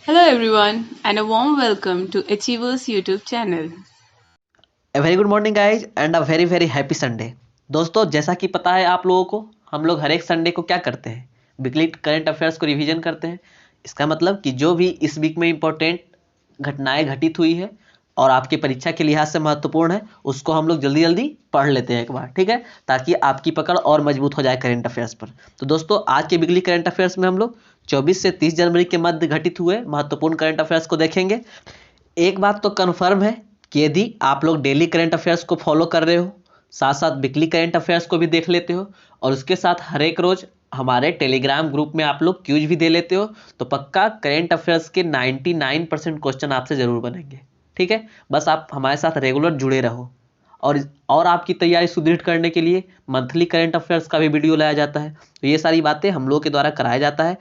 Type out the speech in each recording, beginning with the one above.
Hello everyone and a warm welcome to Achievers YouTube channel. A very good morning guys and a very very happy Sunday. दोस्तों, जैसा कि पता है आप लोगों को, हम लोग हर एक संडे को क्या करते हैं, वीकली करंट अफेयर्स को रिवीजन करते हैं। इसका मतलब कि जो भी इस वीक में इंपॉर्टेंट घटनाएं घटित हुई है और आपकी परीक्षा के लिहाज से महत्वपूर्ण है, उसको हम लोग जल्दी जल्दी पढ़ लेते हैं एक बार, ठीक है, ताकि आपकी पकड़ और मजबूत हो जाए करंट अफेयर्स पर। तो दोस्तों, आज के वीकली करंट अफेयर्स में हम लोग 24 से 30 जनवरी के मध्य घटित हुए महत्वपूर्ण करंट अफेयर्स को देखेंगे। एक बात तो कन्फर्म है कि यदि आप लोग डेली करंट अफेयर्स को फॉलो कर रहे हो, साथ साथ वीकली करंट अफेयर्स को भी देख लेते हो और उसके साथ हर एक रोज हमारे टेलीग्राम ग्रुप में आप लोग क्यूज भी दे लेते हो, तो पक्का करंट अफेयर्स के 99% क्वेश्चन आपसे जरूर बनेंगे। ठीक है, बस आप हमारे साथ रेगुलर जुड़े रहो। और आपकी तैयारी सुदृढ़ करने के लिए मंथली करंट अफेयर्स का भी वीडियो लाया जाता है। तो ये सारी बातें हम लोगों के द्वारा कराया जाता है।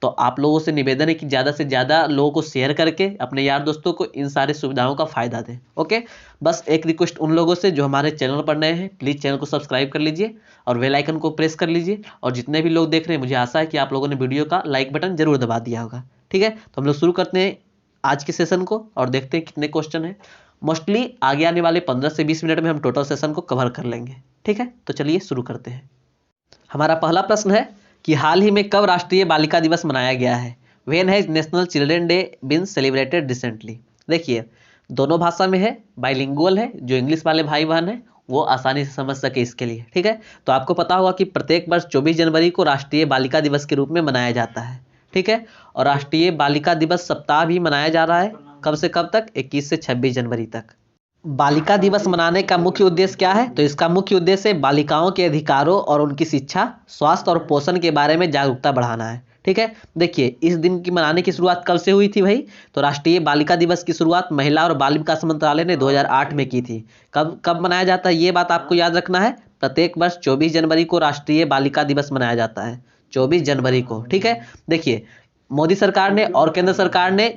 तो आप लोगों से निवेदन है कि ज़्यादा से ज़्यादा लोगों को शेयर करके अपने यार दोस्तों को इन सारे सुविधाओं का फ़ायदा दें। ओके, बस एक रिक्वेस्ट उन लोगों से जो हमारे चैनल पर नए हैं, प्लीज़ चैनल को सब्सक्राइब कर लीजिए और बेल आइकन को प्रेस कर लीजिए। और जितने भी लोग देख रहे हैं, मुझे आशा है कि आप लोगों ने वीडियो का लाइक बटन जरूर दबा दिया होगा। ठीक है, तो हम लोग शुरू करते हैं आज के सेशन को और देखते हैं कितने क्वेश्चन हैं। मोस्टली आगे आने वाले 15 से 20 मिनट में हम टोटल सेशन को कवर कर लेंगे। ठीक है, तो चलिए शुरू करते हैं। हमारा पहला प्रश्न है कि हाल ही में कब राष्ट्रीय बालिका दिवस मनाया गया है। When has national children day been celebrated recently. देखिए, दोनों भाषा में है, बाइलिंगुअल है, जो इंग्लिश वाले भाई बहन है वो आसानी से समझ सके इसके लिए। ठीक है, तो आपको पता होगा कि प्रत्येक वर्ष 24 जनवरी को राष्ट्रीय बालिका दिवस के रूप में मनाया जाता है। ठीक है, और राष्ट्रीय बालिका दिवस सप्ताह भी मनाया जा रहा है। कब से कब तक? 21 से 26 जनवरी तक। बालिका दिवस मनाने का मुख्य उद्देश्य क्या है? तो इसका मुख्य उद्देश्य बालिकाओं के अधिकारों और उनकी शिक्षा, स्वास्थ्य और पोषण के बारे में जागरूकता बढ़ाना है। ठीक है, देखिए, इस दिन की मनाने की शुरुआत कब से हुई थी भाई? तो राष्ट्रीय बालिका दिवस की शुरुआत महिला और बाल विकास मंत्रालय ने 2008 में की थी। कब कब मनाया जाता है ये बात आपको याद रखना है। प्रत्येक वर्ष 24 जनवरी को राष्ट्रीय बालिका दिवस मनाया जाता है, 24 जनवरी को। ठीक है, देखिए, मोदी सरकार ने और केंद्र सरकार ने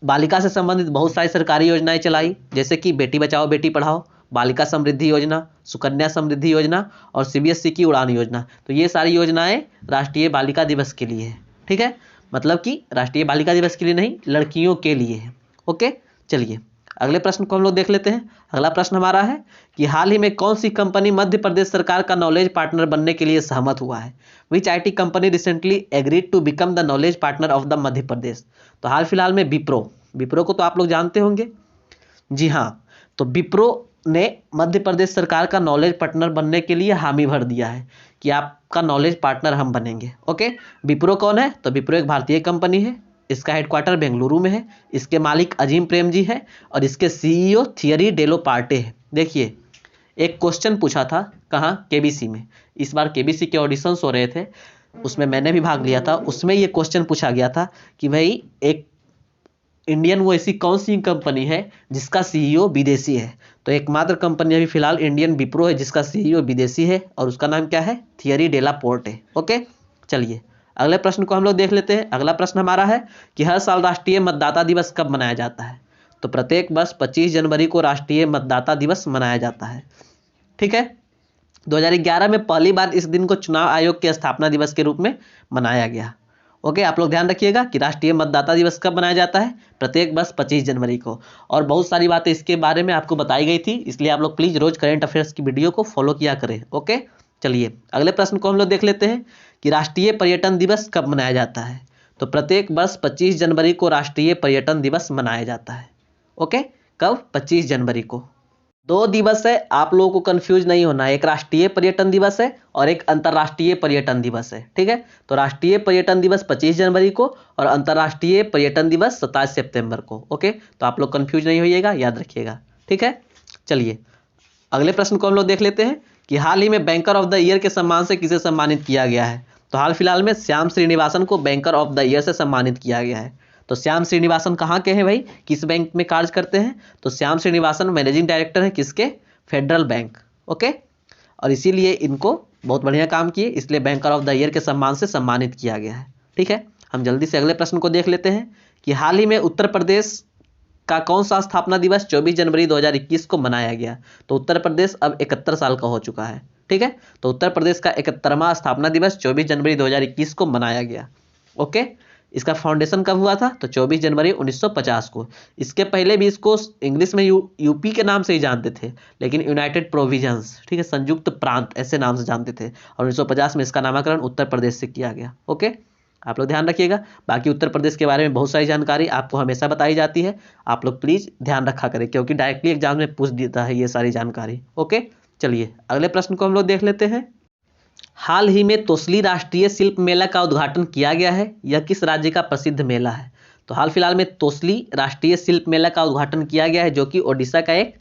बालिका से संबंधित बहुत सारी सरकारी योजनाएं चलाई, जैसे कि बेटी बचाओ बेटी पढ़ाओ, बालिका समृद्धि योजना, सुकन्या समृद्धि योजना और सीबीएसई की उड़ान योजना। तो ये सारी योजनाएं राष्ट्रीय बालिका दिवस के लिए है। ठीक है, मतलब कि राष्ट्रीय बालिका दिवस के लिए नहीं, लड़कियों के लिए है। ओके, चलिए अगले प्रश्न को हम लोग देख लेते हैं। अगला प्रश्न हमारा है कि हाल ही में कौन सी कंपनी मध्य प्रदेश सरकार का नॉलेज पार्टनर बनने के लिए सहमत हुआ है। Which IT company recently agreed to become the knowledge partner of the Madhya Pradesh. तो हाल फिलहाल में विप्रो, विप्रो को तो आप लोग जानते होंगे। जी हाँ, तो विप्रो ने मध्य प्रदेश सरकार का नॉलेज पार्टनर बनने के लिए हामी भर दिया है कि आपका नॉलेज पार्टनर हम बनेंगे। ओके, विप्रो कौन है? तो विप्रो एक भारतीय कंपनी है, इसका हेडक्वार्टर बेंगलुरु में है, इसके मालिक अजीम प्रेम जी है और इसके सीईओ थियरी डेलो पार्टे है। देखिए, एक क्वेश्चन पूछा था, कहाँ? केबीसी में। इस बार केबीसी के ऑडिशंस हो रहे थे, उसमें मैंने भी भाग लिया था। उसमें ये क्वेश्चन पूछा गया था कि भाई एक इंडियन वो ऐसी कौन सी कंपनी है जिसका सीईओ विदेशी है। तो एकमात्र कंपनी अभी फिलहाल इंडियन विप्रो है जिसका सीईओ विदेशी है और उसका नाम क्या है? थियरी डेला पोर्ट है। ओके, चलिए अगले प्रश्न को हम लोग देख लेते हैं। अगला प्रश्न हमारा है कि हर साल राष्ट्रीय मतदाता दिवस कब मनाया जाता है। तो प्रत्येक वर्ष 25 जनवरी को राष्ट्रीय मतदाता दिवस मनाया जाता है। ठीक है, 2011 में पहली बार इस दिन को चुनाव आयोग के स्थापना दिवस के रूप में मनाया गया। ओके, आप लोग ध्यान रखिएगा कि राष्ट्रीय मतदाता दिवस कब मनाया जाता है? प्रत्येक वर्ष 25 जनवरी को। और बहुत सारी बातें इसके बारे में आपको बताई गई थी, इसलिए आप लोग प्लीज रोज करंट अफेयर्स की वीडियो को फॉलो किया करें। ओके, चलिए अगले प्रश्न को हम लोग देख लेते हैं कि राष्ट्रीय पर्यटन दिवस कब मनाया जाता है। तो प्रत्येक वर्ष 25 जनवरी को राष्ट्रीय पर्यटन दिवस मनाया जाता है। ओके, कब? 25 जनवरी को। दो दिवस है, आप लोगों को कंफ्यूज नहीं होना है। एक राष्ट्रीय पर्यटन दिवस है और एक अंतर्राष्ट्रीय पर्यटन दिवस है। ठीक है, तो राष्ट्रीय पर्यटन दिवस 25 जनवरी को और अंतर्राष्ट्रीय पर्यटन दिवस 27 सितंबर को। ओके, तो आप लोग कंफ्यूज नहीं होइएगा, याद रखिएगा। ठीक है, चलिए अगले प्रश्न को हम लोग देख लेते हैं कि हाल ही में बैंकर ऑफ द ईयर के सम्मान से किसे सम्मानित किया गया है। तो हाल फिलहाल में श्याम श्रीनिवासन को बैंकर ऑफ द ईयर से सम्मानित किया गया है। तो श्याम श्रीनिवासन कहाँ के हैं भाई, किस बैंक में कार्य करते हैं? तो श्याम श्रीनिवासन मैनेजिंग डायरेक्टर है किसके? Federal bank. ओके, और इसीलिए इनको बहुत बढ़िया काम किए, इसलिए बैंकर ऑफ द ईयर के सम्मान से सम्मानित किया गया है। ठीक है, हम जल्दी से अगले प्रश्न को देख लेते हैं कि हाल ही में उत्तर प्रदेश का कौन सा स्थापना दिवस 24 जनवरी 2021 को मनाया गया। तो उत्तर प्रदेश अब 71 साल का हो चुका है। ठीक है, तो उत्तर प्रदेश का 71वां स्थापना दिवस 24 जनवरी 2021 को मनाया गया। ओके, इसका फाउंडेशन कब हुआ था? तो 24 जनवरी 1950 को। इसके पहले भी इसको इंग्लिश में यूपी के नाम से ही जानते थे, लेकिन यूनाइटेड प्रोविजंस, ठीक है, संयुक्त प्रांत ऐसे नाम से जानते थे, और 1950 में इसका नामकरण उत्तर प्रदेश से किया गया। ओके, आप लोग ध्यान रखिएगा। बाकी उत्तर प्रदेश के बारे में बहुत सारी जानकारी आपको हमेशा बताई जाती है, आप लोग प्लीज ध्यान रखा करें, क्योंकि डायरेक्टली एग्जाम में पूछ देता है ये सारी जानकारी। ओके, चलिए अगले प्रश्न को हम लोग देख लेते हैं। हाल ही में तोसली राष्ट्रीय शिल्प मेला का उद्घाटन किया गया है, यह किस राज्य का प्रसिद्ध मेला है? तो हाल फिलहाल में तोसली राष्ट्रीय शिल्प मेला का उद्घाटन किया गया है, जो कि ओडिशा का एक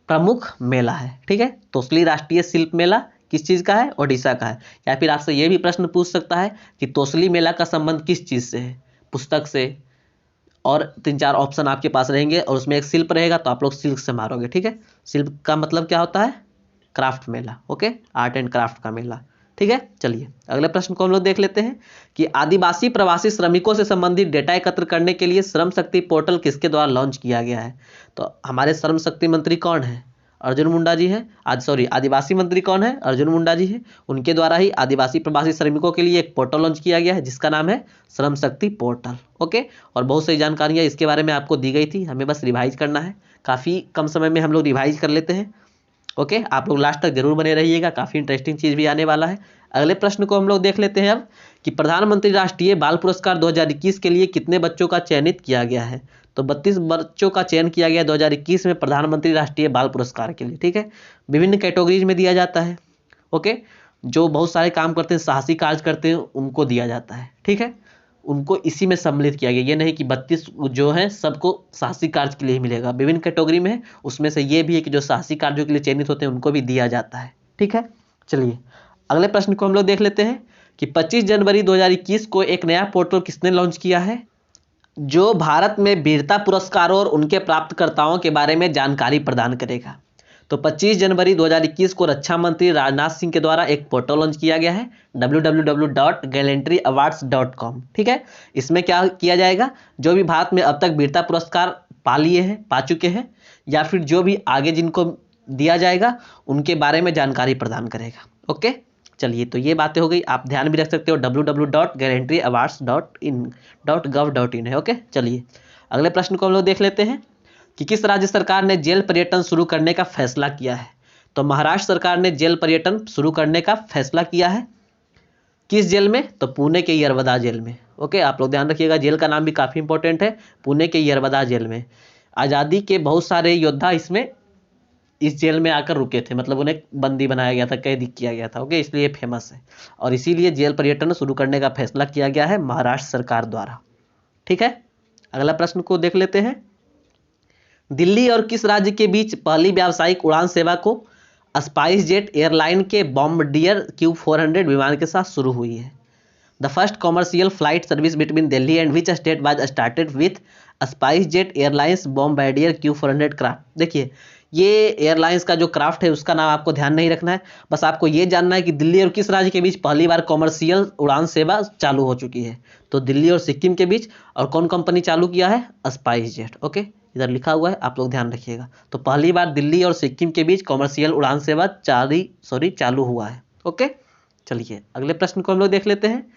प्रमुख मेला है। ठीक है, तोसली राष्ट्रीय शिल्प मेला किस चीज़ का है? ओडिशा का है। या फिर आपसे ये भी प्रश्न पूछ सकता है कि तोसली मेला का संबंध किस चीज़ से है? पुस्तक से, और 3-4 ऑप्शन आपके पास रहेंगे, और उसमें एक शिल्प रहेगा तो आप लोग शिल्प से मारोगे। ठीक है, शिल्प का मतलब क्या होता है? Craft Mela. Okay, art and craft का मेला। ठीक है, चलिए अगले प्रश्न को हम लोग देख लेते हैं कि आदिवासी प्रवासी श्रमिकों से संबंधित डेटा एकत्र करने के लिए श्रम शक्ति पोर्टल किसके द्वारा लॉन्च किया गया है? तो हमारे श्रम शक्ति मंत्री कौन है? अर्जुन मुंडा जी हैं। आदिवासी मंत्री कौन है? अर्जुन मुंडा जी हैं। उनके द्वारा ही आदिवासी प्रवासी श्रमिकों के लिए एक पोर्टल लॉन्च किया गया है, जिसका नाम है श्रम शक्ति पोर्टल। ओके, और बहुत सारी जानकारियाँ इसके बारे में आपको दी गई थी, हमें बस रिवाइज करना है। काफ़ी कम समय में हम लोग रिवाइज कर लेते हैं। ओके, आप लोग लास्ट तक जरूर बने रहिएगा, काफ़ी इंटरेस्टिंग चीज़ भी आने वाला है। अगले प्रश्न को हम लोग देख लेते हैं अब कि प्रधानमंत्री राष्ट्रीय बाल पुरस्कार 2021 के लिए कितने बच्चों का चयनित किया गया है? तो 32 बच्चों का चयन किया गया 2021 में प्रधानमंत्री राष्ट्रीय बाल पुरस्कार के लिए। ठीक है, विभिन्न कैटेगरीज में दिया जाता है। ओके, जो बहुत सारे काम करते हैं, साहसी कार्य करते हैं, उनको दिया जाता है। ठीक है, उनको इसी में सम्मिलित किया गया। ये नहीं कि 32 जो है सबको साहसी कार्य के लिए ही मिलेगा, विभिन्न कैटेगरी में है, उसमें से ये भी है कि जो साहसी कार्यों के लिए चयनित होते हैं उनको भी दिया जाता है। ठीक है, चलिए अगले प्रश्न को हम लोग देख लेते हैं कि 25 जनवरी 2021 को एक नया पोर्टल किसने लॉन्च किया है, जो भारत में वीरता पुरस्कारों और उनके प्राप्तकर्ताओं के बारे में जानकारी प्रदान करेगा। तो 25 जनवरी 2021 को रक्षा मंत्री राजनाथ सिंह के द्वारा एक पोर्टल लॉन्च किया गया है, www.gallantryawards.com। ठीक है, इसमें क्या किया जाएगा? जो भी भारत में अब तक वीरता पुरस्कार पा चुके हैं, या फिर जो भी आगे जिनको दिया जाएगा उनके बारे में जानकारी प्रदान करेगा। ओके, चलिए तो ये बातें हो गई, आप ध्यान भी रख सकते हो www.gallantryawards.gov.in है। ओके, चलिए अगले प्रश्न को हम लोग देख लेते हैं कि किस राज्य सरकार ने जेल पर्यटन शुरू करने का फैसला किया है? तो महाराष्ट्र सरकार ने जेल पर्यटन शुरू करने का फैसला किया है। किस जेल में? तो पुणे के यरवदा जेल में। ओके, आप लोग ध्यान रखिएगा, जेल का नाम भी काफ़ी इंपॉर्टेंट है, पुणे के यरवदा जेल में। आज़ादी के बहुत सारे योद्धा इस जेल में आकर रुके थे, मतलब उन्हें बंदी बनाया गया था, कैदी किया गया था। ओके, इसलिए फेमस है, और इसीलिए जेल पर्यटन शुरू करने का फैसला किया गया है महाराष्ट्र सरकार द्वारा। ठीक है, अगला प्रश्न को देख लेते हैं। दिल्ली और किस राज्य के बीच पहली व्यावसायिक उड़ान सेवा को स्पाइस जेट एयरलाइन के बॉम्बार्डियर Q400 विमान के साथ शुरू हुई है? The first commercial flight service between Delhi and which state was started with spice jet airlines Bombardier Q400 craft. देखिए, ये एयरलाइंस का जो क्राफ्ट है उसका नाम आपको ध्यान नहीं रखना है, बस आपको ये जानना है कि दिल्ली और किस राज्य के बीच पहली बार कॉमर्शियल उड़ान सेवा चालू हो चुकी है। तो दिल्ली और सिक्किम के बीच, और कौन कंपनी चालू किया है? Spice jet. ओके, इधर लिखा हुआ है, आप लोग ध्यान रखिएगा। तो पहली बार दिल्ली और सिक्किम के बीच कॉमर्शियल उड़ान सेवा चालू हुआ है। ओके, चलिए अगले प्रश्न को हम लोग देख लेते हैं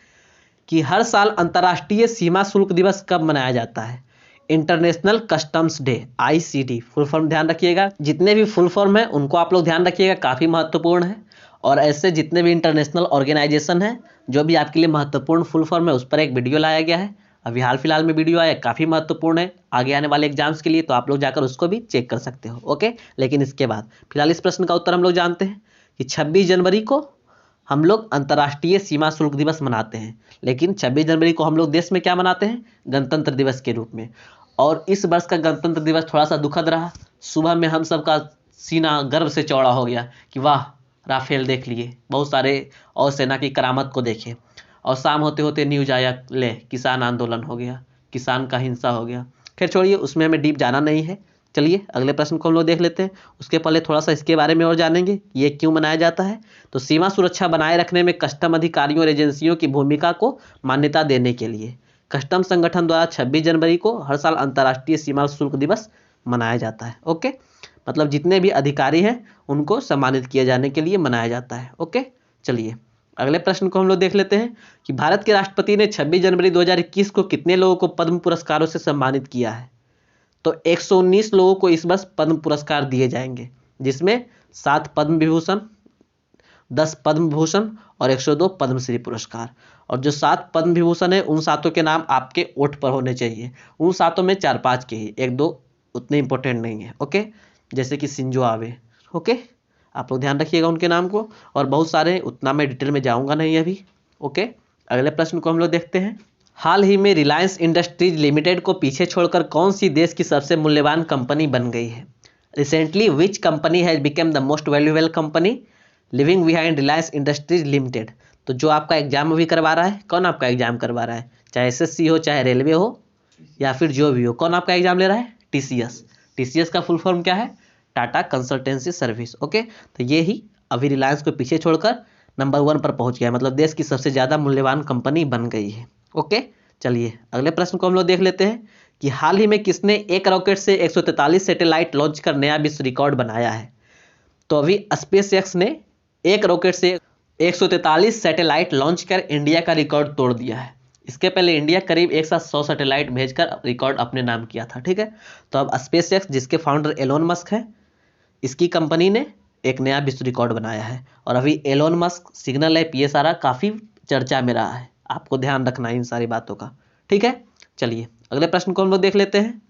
कि हर साल अंतर्राष्ट्रीय सीमा शुल्क दिवस कब मनाया जाता है? International customs day, ICD full form ध्यान रखिएगा। जितने भी फुल फॉर्म है उनको आप लोग ध्यान रखिएगा, काफ़ी महत्वपूर्ण है। और ऐसे जितने भी इंटरनेशनल ऑर्गेनाइजेशन है जो भी आपके लिए महत्वपूर्ण फुल फॉर्म है, उस पर एक वीडियो लाया गया है, अभी हाल फिलहाल में वीडियो आया, काफ़ी महत्वपूर्ण है आगे आने वाले एग्जाम्स के लिए, तो आप लोग जाकर उसको भी चेक कर सकते हो। ओके, लेकिन इसके बाद फिलहाल इस प्रश्न का उत्तर हम लोग जानते हैं कि 26 जनवरी को हम लोग अंतर्राष्ट्रीय सीमा शुल्क दिवस मनाते हैं, लेकिन 26 जनवरी को हम लोग देश में क्या मनाते हैं? गणतंत्र दिवस के रूप में। और इस वर्ष का गणतंत्र दिवस थोड़ा सा दुखद रहा। सुबह में हम सबका सीना गर्व से चौड़ा हो गया कि वाह, राफेल देख लिए, बहुत सारे और सेना की करामत को देखे, और शाम होते होते न्यूज आया, ले किसान आंदोलन हो गया, किसान का हिंसा हो गया। खैर छोड़िए, उसमें हमें डीप जाना नहीं है। चलिए अगले प्रश्न को हम लोग देख लेते हैं। उसके पहले थोड़ा सा इसके बारे में और जानेंगे, ये क्यों मनाया जाता है। तो सीमा सुरक्षा बनाए रखने में कस्टम अधिकारियों और एजेंसियों की भूमिका को मान्यता देने के लिए कस्टम संगठन द्वारा 26 जनवरी को हर साल अंतर्राष्ट्रीय सीमा शुल्क दिवस मनाया जाता है। ओके, मतलब जितने भी अधिकारी हैं उनको सम्मानित किए जाने के लिए मनाया जाता है। ओके, चलिए अगले प्रश्न को हम लोग देख लेते हैं कि भारत के राष्ट्रपति ने 26 जनवरी 2021 को कितने लोगों को पद्म पुरस्कारों से सम्मानित किया है? तो 119 लोगों को इस वर्ष पद्म पुरस्कार दिए जाएंगे, जिसमें 7 पद्म विभूषण, 10 पद्म भूषण और 102 पद्मश्री पुरस्कार। और जो 7 पद्म विभूषण है उन 7 के नाम आपके ओठ पर होने चाहिए। उन 7 में 4-5 के ही, 1-2 उतने इंपॉर्टेंट नहीं है। ओके, जैसे कि शिंजो आबे। ओके, आप लोग ध्यान रखिएगा उनके नाम को। और बहुत सारे, उतना मैं डिटेल में जाऊंगा नहीं अभी। ओके, अगले प्रश्न को हम लोग देखते हैं। हाल ही में रिलायंस इंडस्ट्रीज लिमिटेड को पीछे छोड़कर कौन सी देश की सबसे मूल्यवान कंपनी बन गई है? Recently which company has become the most valuable company living behind Reliance industries limited? तो जो आपका एग्जाम अभी करवा रहा है, कौन आपका एग्जाम करवा रहा है? चाहे एसएससी हो, चाहे रेलवे हो, या फिर जो भी हो, कौन आपका एग्जाम ले रहा है? टीसीएस। टीसीएस का फुल फॉर्म क्या है? Tata consultancy service. ओके, तो ये ही अभी रिलायंस को पीछे छोड़कर नंबर 1 पर पहुंच गया है, मतलब देश की सबसे ज़्यादा मूल्यवान कंपनी बन गई है। ओके, चलिए अगले प्रश्न को हम लोग देख लेते हैं कि हाल ही में किसने एक रॉकेट से 143 सैटेलाइट लॉन्च कर नया विश्व रिकॉर्ड बनाया है? तो अभी स्पेसएक्स ने एक रॉकेट से 143 सैटेलाइट लॉन्च कर इंडिया का रिकॉर्ड तोड़ दिया है। इसके पहले इंडिया करीब एक साथ 100 सैटेलाइट भेजकर रिकॉर्ड अपने नाम किया था। ठीक है, तो अब स्पेसएक्स, जिसके फाउंडर एलोन मस्क है, इसकी कंपनी ने एक नया विश्व रिकॉर्ड बनाया है। और अभी एलोन मस्क, सिग्नल ऐप, ये सारा काफ़ी चर्चा में रहा है। आपको ध्यान रखना है इन सारी बातों का। ठीक है, चलिए अगले प्रश्न को हम लोग देख लेते हैं।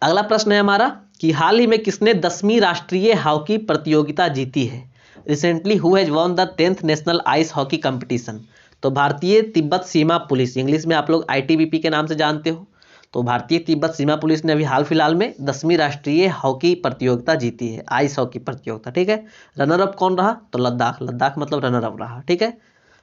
अगला प्रश्न है हमारा कि हाल ही में किसने 10वीं राष्ट्रीय हॉकी प्रतियोगिता जीती है? Recently who has won the 10th national ice hockey competition? तो भारतीय तिब्बत सीमा पुलिस, इंग्लिश में आप लोग आईटीबीपी के नाम से जानते हो। तो भारतीय तिब्बत सीमा पुलिस ने अभी हाल फिलहाल में 10वीं राष्ट्रीय हॉकी प्रतियोगिता जीती है, आइस हॉकी प्रतियोगिता। ठीक है, रनर अप कौन रहा? तो लद्दाख। लद्दाख मतलब रनर अप रहा। ठीक है,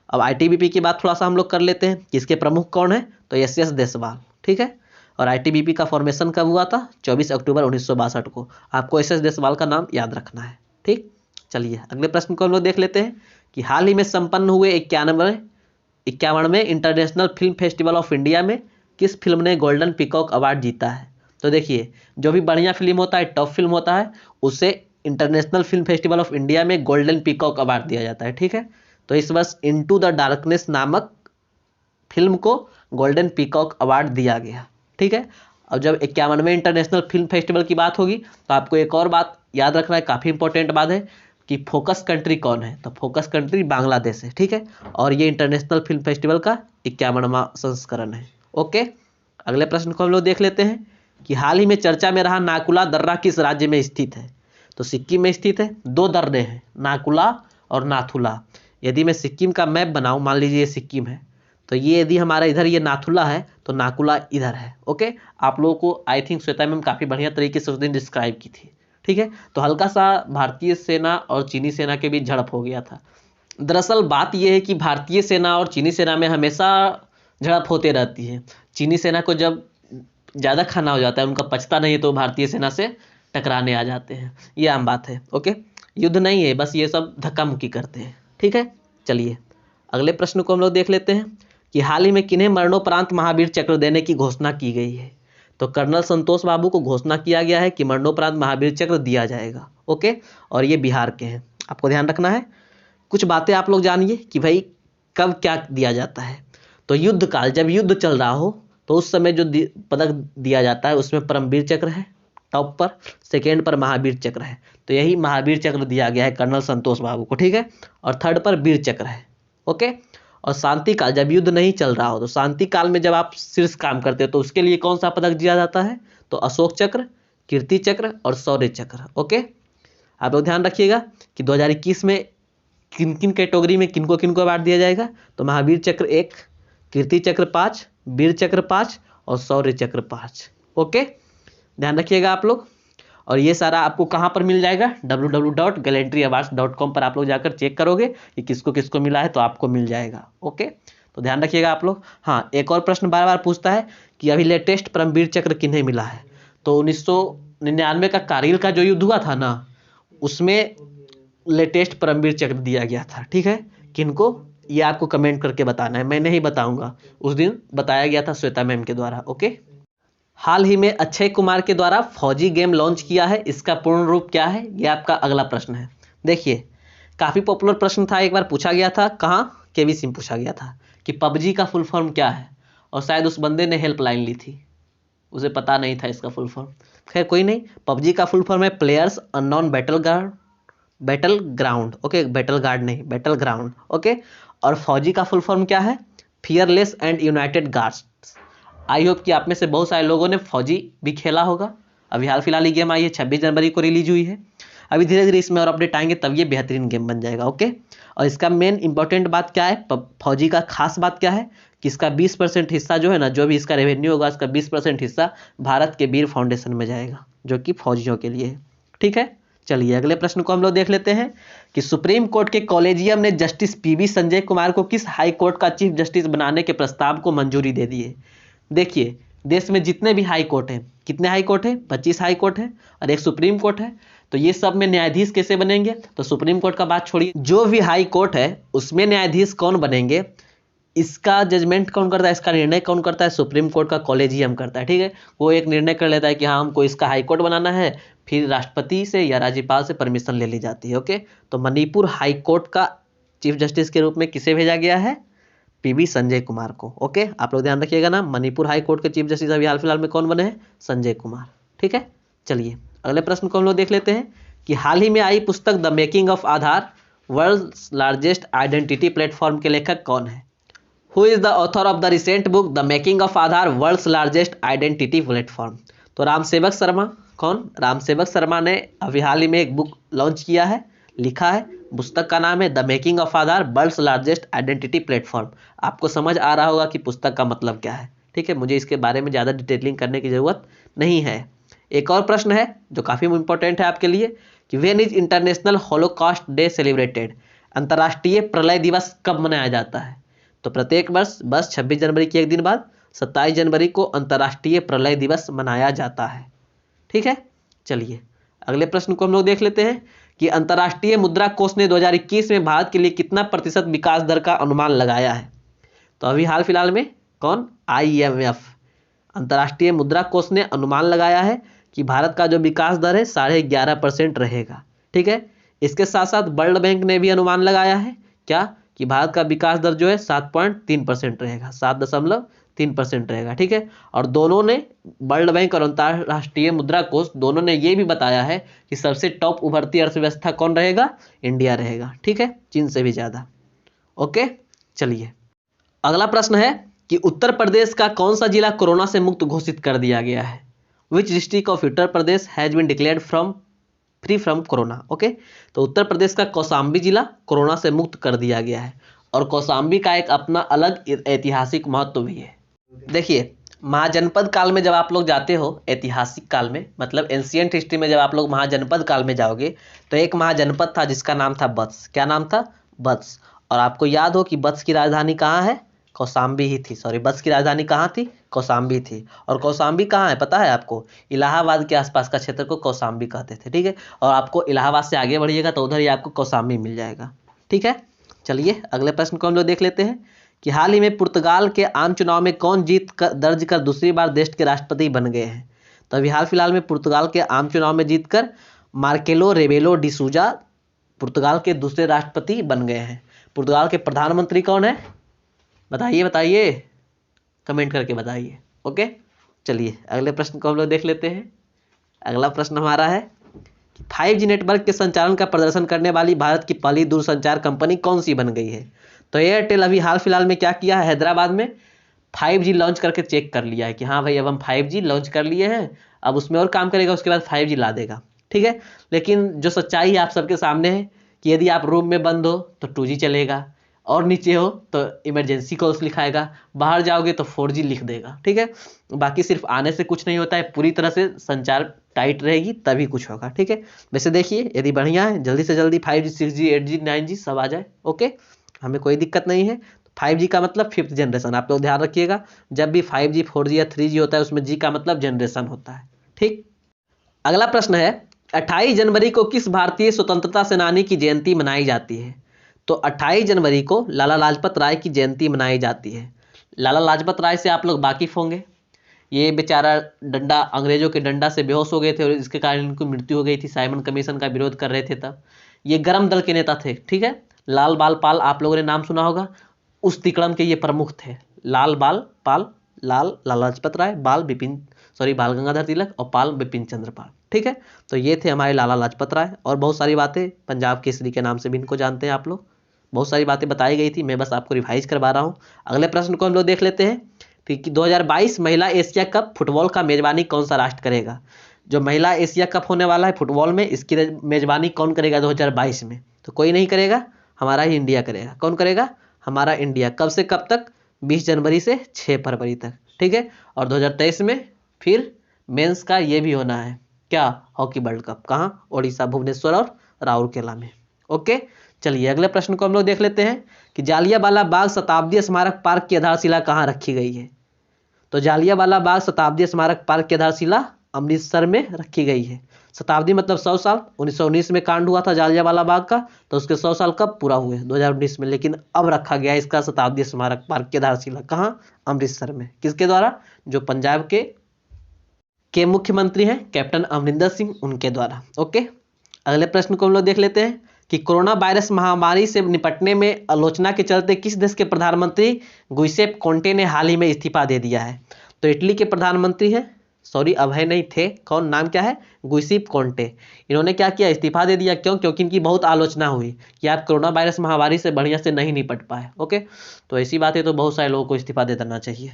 अब आईटीबीपी की बात थोड़ा सा हम लोग कर लेते हैं कि इसके प्रमुख कौन है? तो एस देसवाल। ठीक है, और आईटीबीपी का फॉर्मेशन कब हुआ था? 24 अक्टूबर 1962 को। आपको एस देसवाल का नाम याद रखना है। ठीक, चलिए अगले प्रश्न को हम लोग देख लेते हैं कि हाल ही में संपन्न हुए 51वें international film festival of India में किस फिल्म ने गोल्डन पीकॉक अवार्ड जीता है? तो देखिए, जो भी बढ़िया फिल्म होता है, टॉप फिल्म होता है, उसे international film festival of India में गोल्डन पीकॉक अवार्ड दिया जाता है। ठीक है, तो इस वर्ष इनटू द डार्कनेस नामक फिल्म को गोल्डन पीकॉक अवार्ड दिया गया। ठीक है, और जब 51वें इंटरनेशनल फिल्म फेस्टिवल की बात होगी तो आपको एक और बात याद रखना है, काफ़ी इंपॉर्टेंट बात है, कि फोकस कंट्री कौन है? तो फोकस कंट्री बांग्लादेश है। ठीक है, और ये इंटरनेशनल फिल्म फेस्टिवल का 51वां संस्करण है। ओके, अगले प्रश्न को हम लोग देख लेते हैं कि हाल ही में चर्चा में रहा नाकुला दर्रा किस राज्य में स्थित है? तो सिक्किम में स्थित है। 2 दर्रे हैं, नाकुला और नाथुला। यदि मैं सिक्किम का मैप बनाऊं, मान लीजिए ये सिक्किम है, तो ये यदि हमारा इधर ये नाथुला है तो नाकुला इधर है। ओके, आप लोगों को आई थिंक श्वेता मैम काफ़ी बढ़िया तरीके से उस दिन डिस्क्राइब की थी। ठीक है, तो हल्का सा भारतीय सेना और चीनी सेना के बीच झड़प हो गया था। दरअसल बात यह है कि भारतीय सेना और चीनी सेना में हमेशा झड़प होते रहती है। चीनी सेना को जब ज़्यादा खाना हो जाता है, उनका पचता नहीं है, तो भारतीय सेना से टकराने आ जाते हैं। ये आम बात है। ओके, युद्ध नहीं है, बस ये सब धक्का मुक्की करते हैं। ठीक है, चलिए अगले प्रश्न को हम लोग देख लेते हैं कि हाल ही में किन्हें मरणोपरांत महावीर चक्र देने की घोषणा की गई है? तो कर्नल संतोष बाबू को घोषणा किया गया है कि मरणोपरांत महावीर चक्र दिया जाएगा। ओके, और ये बिहार के हैं। आपको ध्यान रखना है, कुछ बातें आप लोग जानिए कि भाई कब क्या दिया जाता है। तो युद्ध काल, जब युद्ध चल रहा हो तो उस समय जो पदक दिया जाता है उसमें परमवीर चक्र है टॉप पर, सेकेंड पर महावीर चक्र है। तो यही महावीर चक्र दिया गया है कर्नल संतोष बाबू को। ठीक है, और थर्ड पर वीर चक्र है। ओके, और शांति काल, जब युद्ध नहीं चल रहा हो, तो शांति काल में जब आप शीर्ष काम करते हो तो उसके लिए कौन सा पदक दिया जाता है? तो अशोक चक्र, कीर्ति चक्र और शौर्य चक्र। ओके, आप लोग ध्यान रखिएगा कि 2021 में किन किन कैटेगरी में किनको किनको अवार्ड दिया जाएगा। तो महावीर चक्र 1, कीर्ति चक्र 5, वीर चक्र 5 और शौर्य चक्र 5। ओके, ध्यान रखिएगा आप लोग। और ये सारा आपको कहाँ पर मिल जाएगा? www.gallantryawards.com पर आप लोग जाकर चेक करोगे कि किसको किसको मिला है, तो आपको मिल जाएगा। ओके, तो ध्यान रखिएगा आप लोग। हाँ, एक और प्रश्न बार बार पूछता है कि अभी लेटेस्ट परमवीर चक्र किन्हें मिला है? तो 1999 का कारगिल का जो युद्ध हुआ था ना, उसमें लेटेस्ट परमवीर चक्र दिया गया था। ठीक है, किनको? ये आपको कमेंट करके बताना है, मैं नहीं बताऊंगा। उस दिन बताया गया था श्वेता मैम के द्वारा। ओके, हाल ही में अक्षय कुमार के द्वारा फौजी गेम लॉन्च किया है, इसका पूर्ण रूप क्या है? ये आपका अगला प्रश्न है। देखिए, काफ़ी पॉपुलर प्रश्न था, एक बार पूछा गया था। कहाँ? केबीसी में पूछा गया था कि पबजी का फुल फॉर्म क्या है, और शायद उस बंदे ने हेल्पलाइन ली थी, उसे पता नहीं था इसका फुल फॉर्म। खैर कोई नहीं, पबजी का फुल फॉर्म है players unknown battle ground. Okay, battle guard नहीं, बैटल ग्राउंड। ओके, और फौजी का फुल फॉर्म क्या है? Fearless and United guards. I hope कि आप में से बहुत सारे लोगों ने फौजी भी खेला होगा। अभी हाल फिलहाल ही गेम आई है, 26 जनवरी को रिलीज हुई है। अभी धीरे धीरे इसमें और अपडेट आएंगे, तब ये बेहतरीन गेम बन जाएगा। ओके, और इसका मेन इंपॉर्टेंट बात क्या है, फौजी का खास बात क्या है कि इसका 20% हिस्सा जो है ना, जो भी इसका रेवेन्यू होगा, इसका 20% हिस्सा भारत के वीर फाउंडेशन में जाएगा, जो कि फौजियों के लिए है। ठीक है, चलिए अगले प्रश्न को हम लोग देख लेते हैं कि सुप्रीम कोर्ट के कॉलेजियम ने जस्टिस पीवी संजय कुमार को किस हाई कोर्ट का चीफ जस्टिस बनाने के प्रस्ताव को मंजूरी दे दी है। देखिए, देश में जितने भी हाई कोर्ट हैं, कितने हाई कोर्ट हैं? 25 हाई कोर्ट है और एक सुप्रीम कोर्ट है। तो ये सब में न्यायाधीश कैसे बनेंगे? तो सुप्रीम कोर्ट का बात छोड़िए, जो भी हाई कोर्ट है उसमें न्यायाधीश कौन बनेंगे, इसका जजमेंट कौन करता है, इसका निर्णय कौन करता है? सुप्रीम कोर्ट का कॉलेजियम करता है। ठीक है, वो एक निर्णय कर लेता है कि हाँ हमको इसका हाई कोर्ट बनाना है, फिर राष्ट्रपति से या राज्यपाल से परमिशन ले ली जाती है। ओके, तो मणिपुर हाई कोर्ट का चीफ जस्टिस के रूप में किसे भेजा गया है? पीवी संजय कुमार को। ओके, आप लोग ध्यान रखिएगा ना, मणिपुर हाई कोर्ट के चीफ जस्टिस अभी हाल फिलहाल में कौन बने हैं? संजय कुमार। ठीक है, चलिए अगले प्रश्न को हम लोग देख लेते हैं कि हाल ही में आई पुस्तक the making of Aadhaar world's largest identity platform के लेखक कौन है? Who is the author of the recent book the making of Aadhaar world's largest identity platform? तो रामसेवक शर्मा। कौन? रामसेवक शर्मा ने अभी हाल ही में एक बुक लॉन्च किया है, लिखा है। पुस्तक का नाम है the making of Aadhaar world's largest identity platform. आपको समझ आ रहा होगा कि पुस्तक का मतलब क्या है। ठीक है, मुझे इसके बारे में ज़्यादा डिटेलिंग करने की जरूरत नहीं है। एक और प्रश्न है जो काफ़ी इंपॉर्टेंट है आपके लिए कि when is international Holocaust day celebrated? अंतर्राष्ट्रीय प्रलय दिवस कब मनाया जाता है? तो प्रत्येक वर्ष बस 26 जनवरी के एक दिन बाद 27 जनवरी को अंतर्राष्ट्रीय प्रलय दिवस मनाया जाता है। ठीक है, चलिए अगले प्रश्न को हम लोग देख लेते हैं कि अंतर्राष्ट्रीय मुद्रा कोष ने 2021 में भारत के लिए कितना प्रतिशत विकास दर का अनुमान लगाया है? तो अभी हाल फिलहाल में कौन? IMF, अंतर्राष्ट्रीय मुद्रा कोष ने अनुमान लगाया है कि भारत का जो विकास दर है 11.5% रहेगा। ठीक है, इसके साथ साथ वर्ल्ड बैंक ने भी अनुमान लगाया है क्या, कि भारत का विकास दर जो है 7.3% रहेगा, 7.3% रहेगा। ठीक है, और दोनों ने, वर्ल्ड बैंक और अंतर्राष्ट्रीय मुद्रा कोष दोनों ने ये भी बताया है कि सबसे टॉप उभरती अर्थव्यवस्था कौन रहेगा? इंडिया रहेगा। ठीक है, चीन से भी ज्यादा। ओके, चलिए अगला प्रश्न है कि उत्तर प्रदेश का कौन सा जिला कोरोना से मुक्त घोषित कर दिया गया है? Which district of Uttar Pradesh has been declared free from corona? Okay, तो उत्तर प्रदेश का कौशाम्बी जिला कोरोना से मुक्त कर दिया गया है, और कौशाम्बी का एक अपना अलग ऐतिहासिक महत्व भी है। देखिए, महाजनपद काल में जब आप लोग जाते हो, ऐतिहासिक काल में मतलब एंशियंट हिस्ट्री में जब आप लोग महाजनपद काल में जाओगे, तो एक महाजनपद था जिसका नाम था बत्स। क्या नाम था? बत्स। और आपको याद हो कि बत्स की राजधानी कहाँ है? कौशाम्बी ही थी। सॉरी, बत्स की राजधानी कहाँ थी? कौशाम्बी थी। और कौशाम्बी कहाँ है पता है आपको? इलाहाबाद के आसपास का क्षेत्र को कौशाम्बी कहते थे। ठीक है, और आपको इलाहाबाद से आगे बढ़िएगा तो उधर ही आपको कौशाम्बी मिल जाएगा। ठीक है, चलिए अगले प्रश्न को हम लोग देख लेते हैं कि हाल ही में पुर्तगाल के आम चुनाव में कौन दर्ज कर दूसरी बार देश के राष्ट्रपति बन गए हैं? तो अभी हाल फिलहाल में पुर्तगाल के आम चुनाव में जीतकर मार्केलो रेबेलो डिसूजा पुर्तगाल के दूसरे राष्ट्रपति बन गए हैं। पुर्तगाल के प्रधानमंत्री कौन है? बताइए, कमेंट करके बताइए। ओके, चलिए अगले प्रश्न को हम लोग देख लेते हैं। अगला प्रश्न हमारा है कि 5G नेटवर्क के संचालन का प्रदर्शन करने वाली भारत की पहली दूरसंचार कंपनी कौन सी बन गई है? तो एयरटेल अभी हाल फिलहाल में क्या किया है? हैदराबाद में 5G लॉन्च करके चेक कर लिया है कि हाँ भाई अब हम 5G लॉन्च कर लिए हैं, अब उसमें और काम करेगा, उसके बाद 5G ला देगा। ठीक है, लेकिन जो सच्चाई है आप सबके सामने है कि यदि आप रूम में बंद हो तो 2G चलेगा, और नीचे हो तो इमरजेंसी कॉल्स लिखाएगा, बाहर जाओगे तो 4G लिख देगा। ठीक है, बाकी सिर्फ आने से कुछ नहीं होता है, पूरी तरह से संचार टाइट रहेगी तभी कुछ होगा। ठीक है, वैसे देखिए यदि बढ़िया है जल्दी से जल्दी 5G 6G 8G 9G सब आ जाए। ओके, हमें कोई दिक्कत नहीं है। 5G का मतलब 5th जनरेशन, आप लोग ध्यान रखिएगा, जब भी 5G 4G या 3G होता है उसमें G का मतलब जनरेशन होता है। ठीक, अगला प्रश्न है 28 जनवरी को किस भारतीय स्वतंत्रता सेनानी की जयंती मनाई जाती है? तो 28 जनवरी को लाला लाजपत राय की जयंती मनाई जाती है। लाला लाजपत राय से आप लोग वाकिफ होंगे, ये बेचारा डंडा, अंग्रेजों के डंडा से बेहोश हो गए थे और इसके कारण इनको मृत्यु हो गई थी। साइमन कमीशन का विरोध कर रहे थे तब। ये गर्म दल के नेता थे। ठीक है, लाल बाल पाल आप लोगों ने नाम सुना होगा, उस तिकड़म के ये प्रमुख थे। लाल बाल पाल, लाल लाला लाजपत राय, बाल गंगाधर तिलक और पाल बिपिन चंद्र पाल। ठीक है, तो ये थे हमारे लाला लाजपत राय। और बहुत सारी बातें, पंजाब केसरी के नाम से भी इनको जानते हैं आप लोग। बहुत सारी बातें बताई गई थी, मैं बस आपको रिवाइज करवा रहा हूँ। अगले प्रश्न को हम लोग देख लेते हैं कि 2022 महिला एशिया कप फुटबॉल का मेजबानी कौन सा राष्ट्र करेगा। जो महिला एशिया कप होने वाला है फुटबॉल में, इसकी मेजबानी कौन करेगा 2022 में? तो कोई नहीं करेगा, हमारा ही इंडिया करेगा। कौन करेगा? हमारा इंडिया। कब से कब तक? 20 जनवरी से 6 फरवरी तक। ठीक है, और 2023 में फिर मेंस का ये भी होना है, क्या? Hockey world cup. कहाँ? ओडिशा, भुवनेश्वर और राउरकेला में। ओके, चलिए अगले प्रश्न को हम लोग देख लेते हैं कि जालियांवाला बाग शताब्दी स्मारक पार्क की आधारशिला कहाँ रखी गई है। तो जालियांवाला बाग शताब्दी स्मारक पार्क की आधारशिला अमृतसर में रखी गई है। शताब्दी मतलब 100 साल। 1919 में कांड हुआ था जालियांवाला बाग का, तो उसके 100 साल कब पूरा हुए? 2019 में। लेकिन अब रखा गया इसका शताब्दी स्मारक पार्क की आधारशिला कहाँ? अमृतसर में। किसके द्वारा? जो पंजाब के मुख्यमंत्री हैं कैप्टन अमरिंदर सिंह, उनके द्वारा। ओके, अगले प्रश्न को हम लोग देख लेते हैं कि कोरोना वायरस महामारी से निपटने में आलोचना के चलते किस देश के प्रधानमंत्री गुइसेप कोंटे ने हाल ही में इस्तीफा दे दिया है। तो इटली के प्रधानमंत्री हैं, सॉरी अभय नहीं थे, कौन, नाम क्या है? गुइसेप कोंटे। इन्होंने क्या किया? इस्तीफा दे दिया। क्यों? क्योंकि इनकी बहुत आलोचना हुई कि आप कोरोना वायरस महामारी से बढ़िया से नहीं निपट पाए। ओके, तो ऐसी बात है तो बहुत सारे लोगों को इस्तीफा दे देना चाहिए,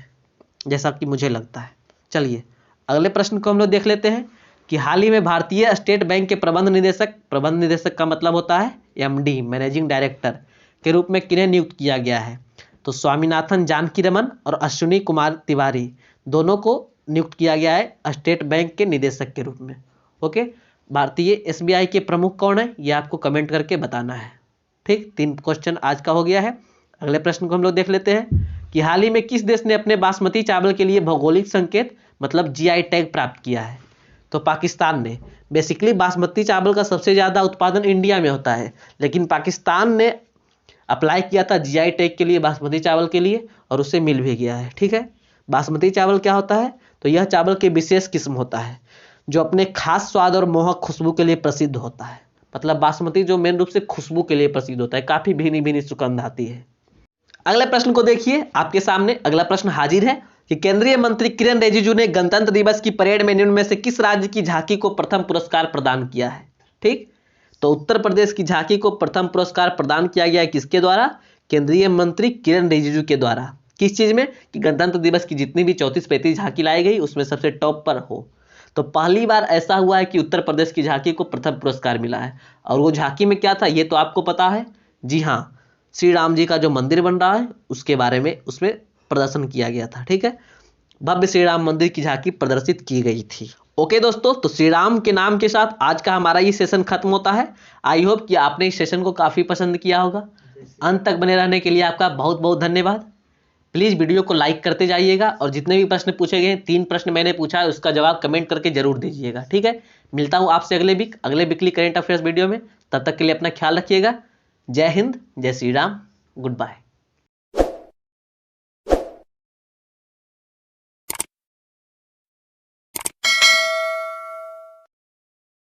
जैसा कि मुझे लगता है। चलिए अगले प्रश्न को हम लोग देख लेते हैं कि हाल ही में भारतीय स्टेट बैंक के प्रबंध निदेशक का मतलब होता है एमडी, मैनेजिंग डायरेक्टर के रूप में किन्हें नियुक्त किया गया है। तो स्वामीनाथन जानकीरमन और अश्विनी कुमार तिवारी दोनों को नियुक्त किया गया है स्टेट बैंक के निदेशक के रूप में। ओके, भारतीय एसबीआई के प्रमुख कौन है, ये आपको कमेंट करके बताना है। ठीक, 3 क्वेश्चन आज का हो गया है। अगले प्रश्न को हम लोग देख लेते हैं कि हाल ही में किस देश ने अपने बासमती चावल के लिए भौगोलिक संकेत मतलब जीआई टैग प्राप्त किया है। तो पाकिस्तान ने। बेसिकली बासमती चावल का सबसे ज़्यादा उत्पादन इंडिया में होता है, लेकिन पाकिस्तान ने अप्लाई किया था जीआई टैग के लिए बासमती चावल के लिए, और उससे मिल भी गया है। ठीक है, बासमती चावल क्या होता है? तो यह चावल की विशेष किस्म होता है जो अपने खास स्वाद और मोहक खुशबू के लिए प्रसिद्ध होता है। मतलब बासमती जो मेन रूप से खुशबू के लिए प्रसिद्ध होता है, काफ़ी भीनी भीनी सुगंध आती है। अगले प्रश्न को देखिए, आपके सामने अगला प्रश्न हाजिर है कि केंद्रीय मंत्री किरण रिजिजू ने गणतंत्र दिवस की परेड में निम्न में से किस राज्य की झांकी को प्रथम पुरस्कार प्रदान किया है। ठीक, तो उत्तर प्रदेश की झांकी को प्रथम पुरस्कार प्रदान किया गया है किसके द्वारा? केंद्रीय मंत्री किरण रिजिजू के द्वारा। किस चीज में? कि गणतंत्र दिवस की जितनी भी 34-35 झांकी लाई गई उसमें सबसे टॉप पर हो। तो पहली बार ऐसा हुआ है कि उत्तर प्रदेश की झांकी को प्रथम पुरस्कार मिला है। और वो झांकी में क्या था ये तो आपको पता है। जी हाँ, श्री राम जी का जो मंदिर बन रहा है उसके बारे में उसमें प्रदर्शन किया गया था। ठीक है, भव्य श्री राम मंदिर की झांकी प्रदर्शित की गई थी। ओके दोस्तों, तो श्री राम के नाम के साथ आज का हमारा ये सेशन खत्म होता है। आई होप कि आपने इस सेशन को काफी पसंद किया होगा। अंत तक बने रहने के लिए आपका बहुत बहुत धन्यवाद। प्लीज वीडियो को लाइक करते जाइएगा और जितने भी प्रश्न पूछे गए 3 प्रश्न मैंने पूछा है उसका जवाब कमेंट करके जरूर दीजिएगा। ठीक है, मिलता हूँ आपसे अगले वीकली करेंट अफेयर्स वीडियो में। तब तक के लिए अपना ख्याल रखिएगा। जय हिंद, जय श्री राम, गुड बाय।